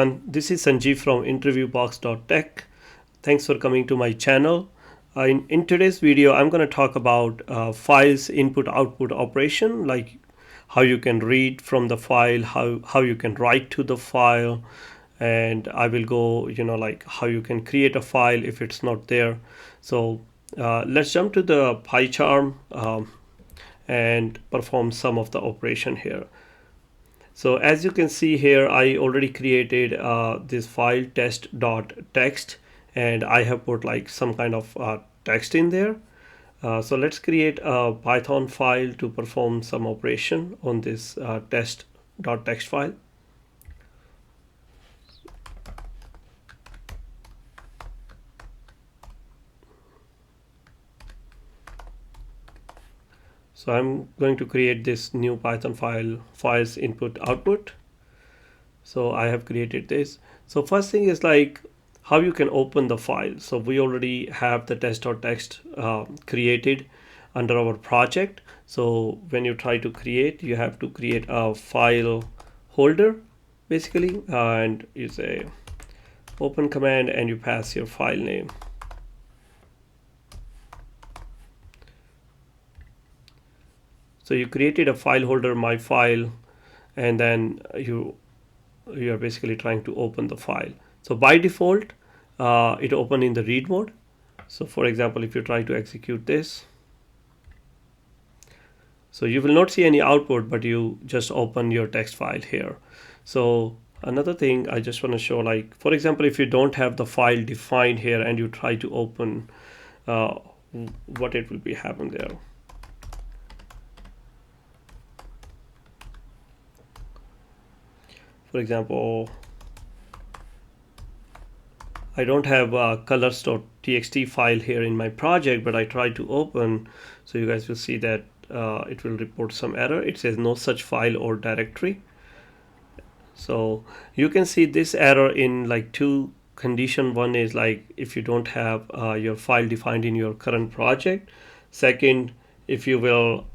And this is Sanjeev from interviewbox.tech. Thanks for coming to my channel. In today's video, I'm going to talk about files input-output operation, like how you can read from the file, how you can write to the file, and I will go, like how you can create a file if it's not there. So let's jump to the PyCharm and perform some of the operation here. So as you can see here, I already created this file test.txt, and I have put like some kind of text in there. So let's create a Python file to perform some operation on this test.txt file. So I'm going to create this new Python file, files input output. So I have created this. So first thing is like how you can open the file. So we already have the test.txt created under our project. So when you try to create, you have to create a file holder basically, and you say open command and you pass your file name. So you created a file holder, my file, and then you are basically trying to open the file. So by default, it open in the read mode. So for example, if you try to execute this, so you will not see any output, but you just open your text file here. So another thing I just want to show, like for example, if you don't have the file defined here and you try to open, what it will be happen there. For example, I don't have a colors.txt file here in my project, but I try to open, so you guys will see that it will report some error. It says no such file or directory. So you can see this error in like two condition. One is like if you don't have your file defined in your current project. Second, if you will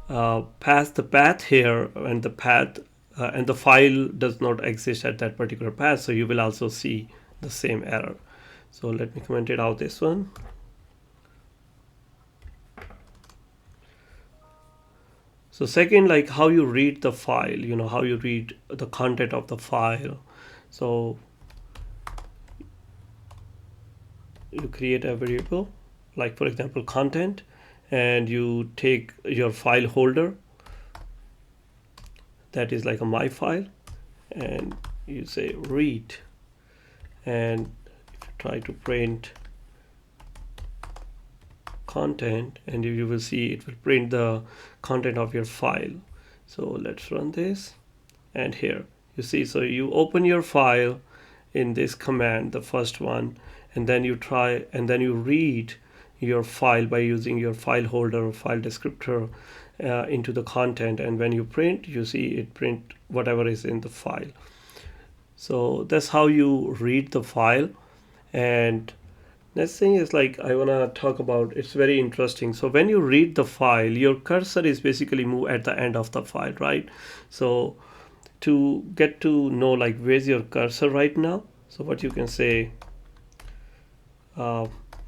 pass the path here and the path and the file does not exist at that particular path, so you will also see the same error. So let me comment it out this one. So second, like how you read the file, how you read the content of the file. So you create a variable, like for example content, and you take your file holder, that is like a my file, and you say read, and if you try to print content, and you will see it will print the content of your file. So let's run this, and here you see, so you open your file in this command, the first one, and then you try and then you read your file by using your file holder or file descriptor into the content, and when you print, you see it print whatever is in the file. So that's how you read the file. And next thing is like I want to talk about, it's very interesting. So when you read the file, your cursor is basically moved at the end of the file, right? So to get to know like where's your cursor right now, so what you can say, there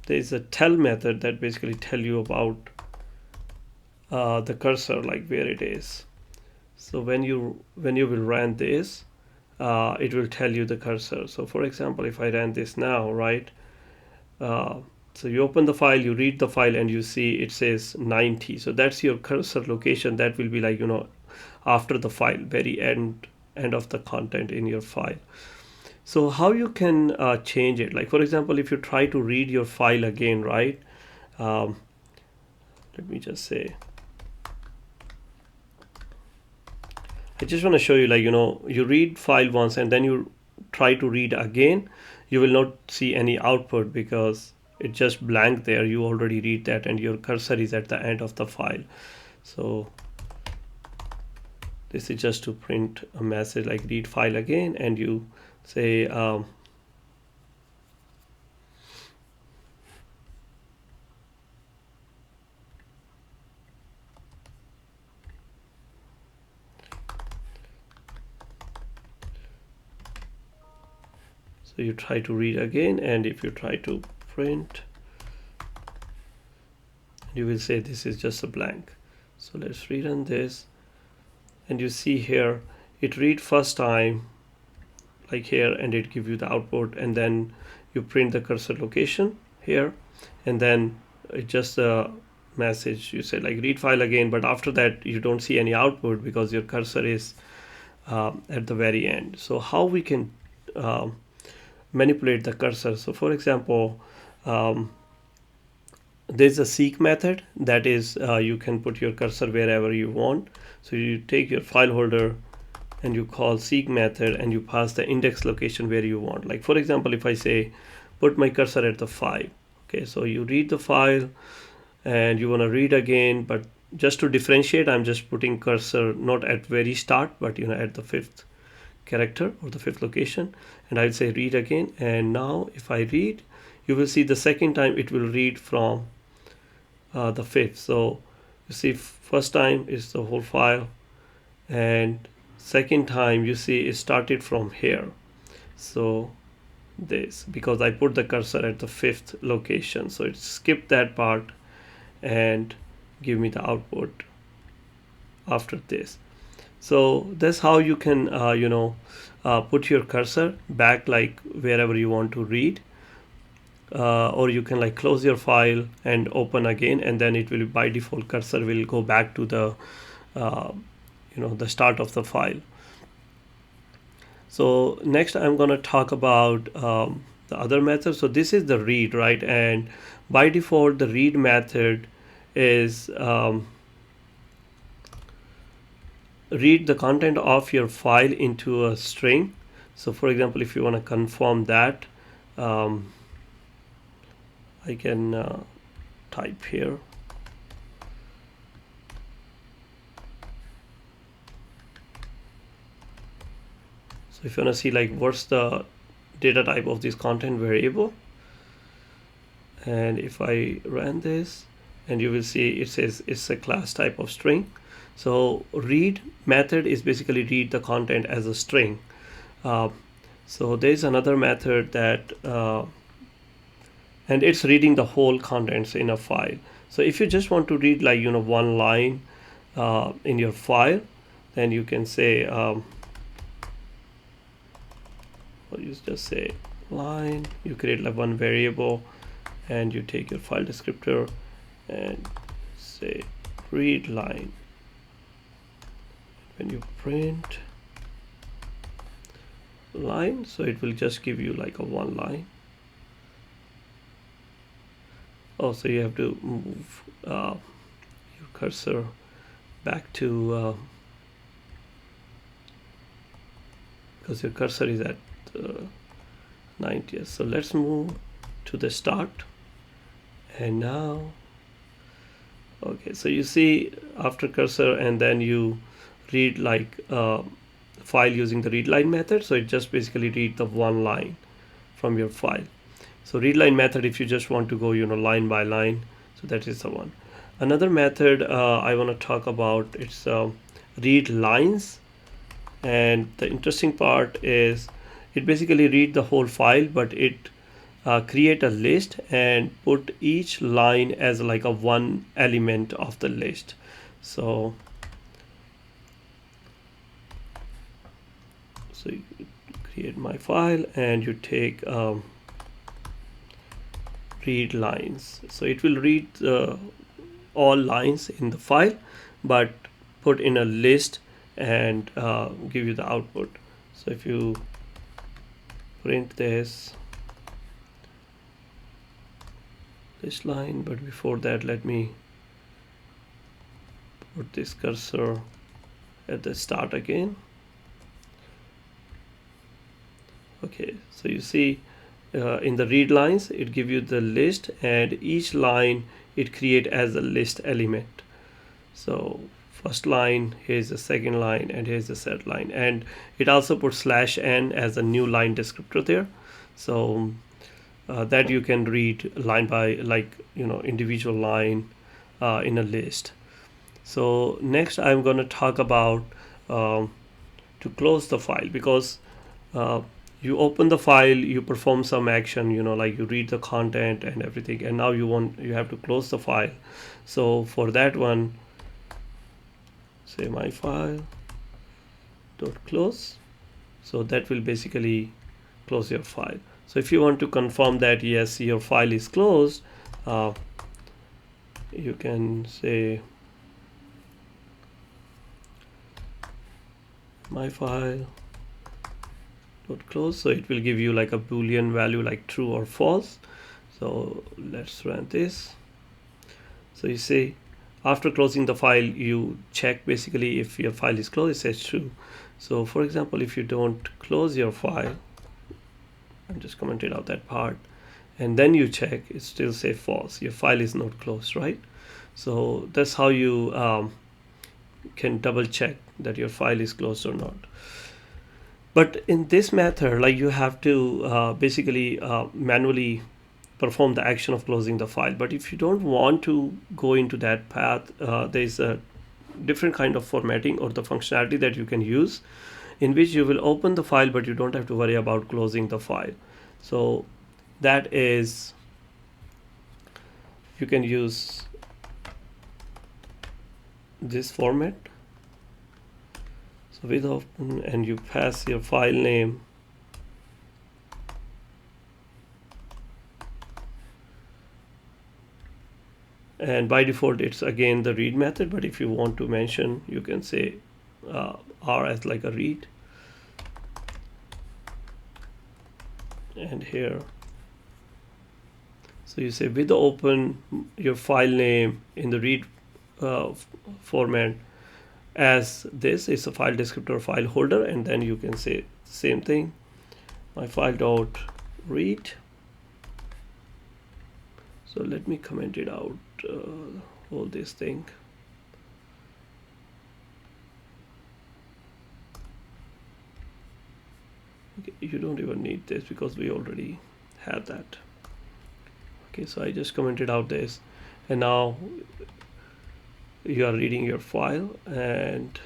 is a tell method that basically tell you about the cursor, like where it is. So when you will run this, it will tell you the cursor. So for example, if I ran this now, right, so you open the file, you read the file, and you see it says 90. So that's your cursor location. That will be like, after the file, very end of the content in your file. So how you can change it, like for example, if you try to read your file again, right, let me just say, I just want to show you, like, you read file once and then you try to read again, you will not see any output because it's just blank there. You already read that and your cursor is at the end of the file. So this is just to print a message like read file again, and you say So you try to read again, and if you try to print, you will say this is just a blank. So let's rerun this, and you see here it read first time like here, and it give you the output, and then you print the cursor location here, and then it just a message, you say like read file again, but after that you don't see any output because your cursor is at the very end. So how we can manipulate the cursor? So for example, there's a seek method that is you can put your cursor wherever you want. So you take your file holder and you call seek method, and you pass the index location where you want. Like for example, if I say put my cursor at the 5, okay, so you read the file and you want to read again, but just to differentiate, I'm just putting cursor not at very start, but at the 5th character or the 5th location, and I'll say read again. And now if I read, you will see the second time it will read from the 5th. So you see first time is the whole file, and second time you see it started from here. So this, because I put the cursor at the 5th location, so it skipped that part and give me the output after this. So that's how you can put your cursor back like wherever you want to read, or you can like close your file and open again, and then it will by default cursor will go back to the the start of the file. So next I'm going to talk about the other method. So this is the read, right? And by default the read method is read the content of your file into a string. So for example, if you want to confirm that, I can type here. So if you want to see like what's the data type of this content variable, and if I run this, and you will see it says it's a class type of string. So read method is basically read the content as a string. So there's another method that and it's reading the whole contents in a file. So if you just want to read like one line in your file, then you can say or you just say line, you create like one variable, and you take your file descriptor and say read line. When you print line, so it will just give you like a one line. Oh, so you have to move your cursor back to because your cursor is at 90th. So let's move to the start, and now okay, so you see after cursor, and then you read like file using the read line method. So it just basically read the one line from your file. So read line method, if you just want to go line by line, so that is the one. Another method I want to talk about, it's read lines, and the interesting part is it basically read the whole file, but it create a list and put each line as like a one element of the list. So you create my file, and you take read lines. So it will read all lines in the file, but put in a list and give you the output. So if you print this line, but before that let me put this cursor at the start again. Okay, so you see in the read lines it give you the list, and each line it create as a list element. So first line, here's the second line, and here's the third line, and it also puts /n as a new line descriptor there. So that you can read line by individual line in a list. So next I'm going to talk about to close the file, because you open the file, you perform some action, like you read the content and everything, and now you have to close the file. So for that one, say my file dot close. So that will basically close your file. So if you want to confirm that yes, your file is closed, you can say my file dot close. So it will give you like a boolean value like true or false. So let's run this. So you say after closing the file, you check basically if your file is closed, it says true. So for example, if you don't close your file, I'm just commented out that part, and then you check, it still say false, your file is not closed, right? So that's how you can double check that your file is closed or not. But in this method, like you have to basically manually perform the action of closing the file. But if you don't want to go into that path, there's a different kind of formatting or the functionality that you can use, in which you will open the file but you don't have to worry about closing the file. So that is, you can use this format. So with open, and you pass your file name, and by default it's again the read method, but if you want to mention, you can say R as like a read, and here, so you say with open your file name in the read format as this is a file descriptor file holder, and then you can say same thing, my file dot read. So let me comment it out, all this thing. Okay, you don't even need this because we already have that. Okay, so I just commented out this, and now you are reading your file, and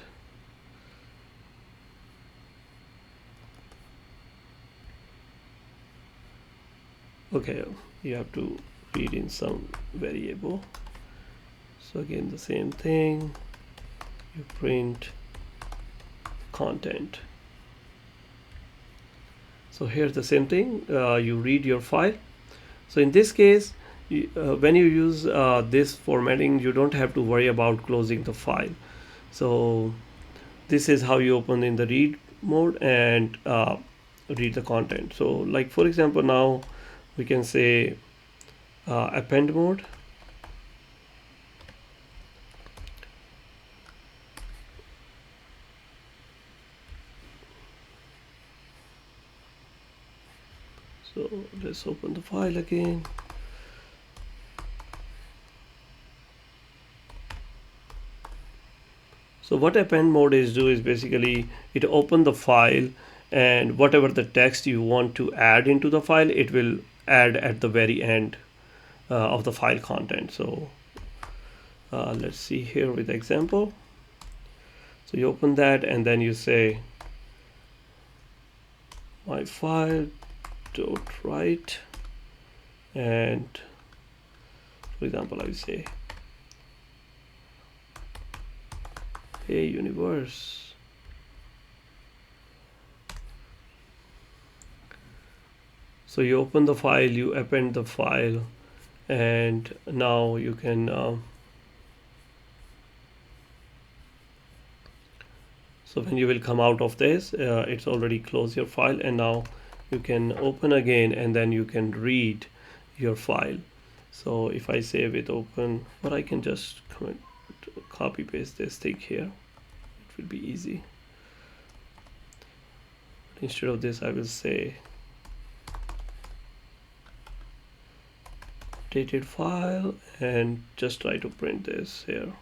okay, you have to read in some variable. So again the same thing, you print content. So here's the same thing, you read your file. So in this case, when you use this formatting, you don't have to worry about closing the file. So this is how you open in the read mode and read the content. So like for example, now we can say append mode. So let's open the file again. So what append mode is do is basically it open the file, and whatever the text you want to add into the file, it will add at the very end of the file content. So let's see here with the example. So you open that, and then you say my file dot write, and for example I will say hey universe. So you open the file, you append the file, and now you can so when you will come out of this, it's already closed your file, and now you can open again, and then you can read your file. So if I say with open, or I can just copy paste this thing here, it will be easy. Instead of this, I will say updated file, and just try to print this here.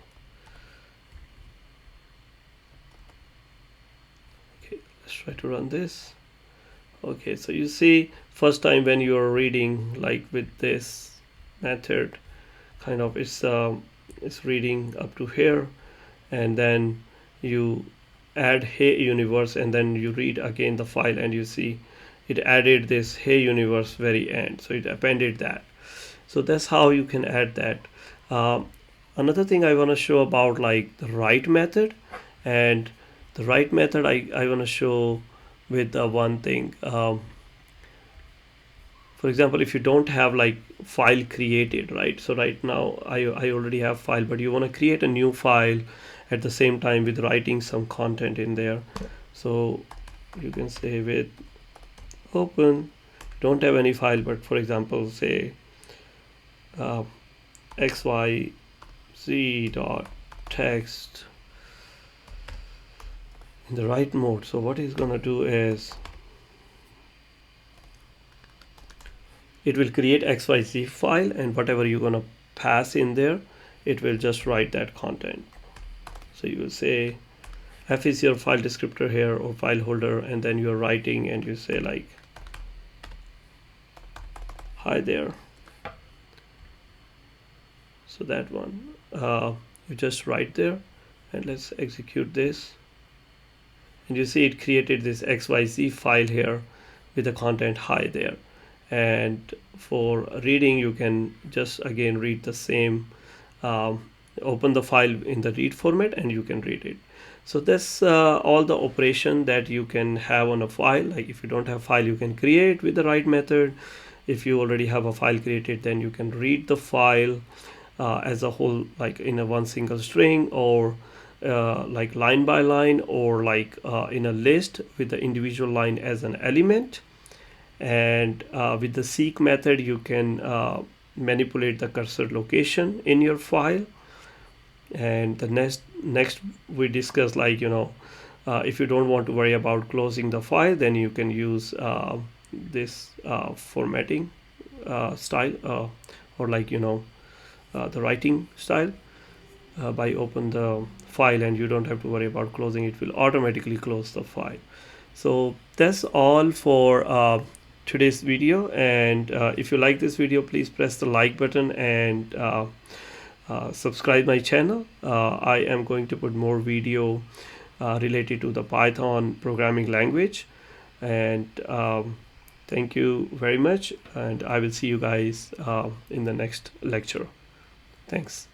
Okay, let's try to run this. Okay, so you see first time when you are reading like with this method, kind of it's reading up to here, and then you add hey universe, and then you read again the file, and you see it added this hey universe very end, so it appended that. So that's how you can add that. um, Another thing I want to show about like the write method, and the write method I want to show with one thing. For example, if you don't have like file created, right? So right now I already have file, but you want to create a new file at the same time with writing some content in there. So you can say with open, don't have any file, but for example say uh, xyz dot text in the write mode. So what he's gonna do is it will create xyz file, and whatever you're gonna pass in there, it will just write that content. So you will say f is your file descriptor here or file holder, and then you're writing and you say like hi there. So that one you just write there, and let's execute this, and you see it created this xyz file here with the content hi there. And for reading, you can just again read the same, open the file in the read format and you can read it. So that's all the operation that you can have on a file. Like if you don't have file, you can create with the write method. If you already have a file created, then you can read the file as a whole, like in a one single string, or like line by line, or like in a list with the individual line as an element. And with the seek method, you can manipulate the cursor location in your file. And the next we discuss, like if you don't want to worry about closing the file, then you can use this formatting style, or like the writing style. By open the file, and you don't have to worry about closing, it will automatically close the file. So that's all for today's video. And if you like this video, please press the like button and subscribe my channel. I am going to put more video related to the Python programming language. And thank you very much, and I will see you guys in the next lecture. Thanks.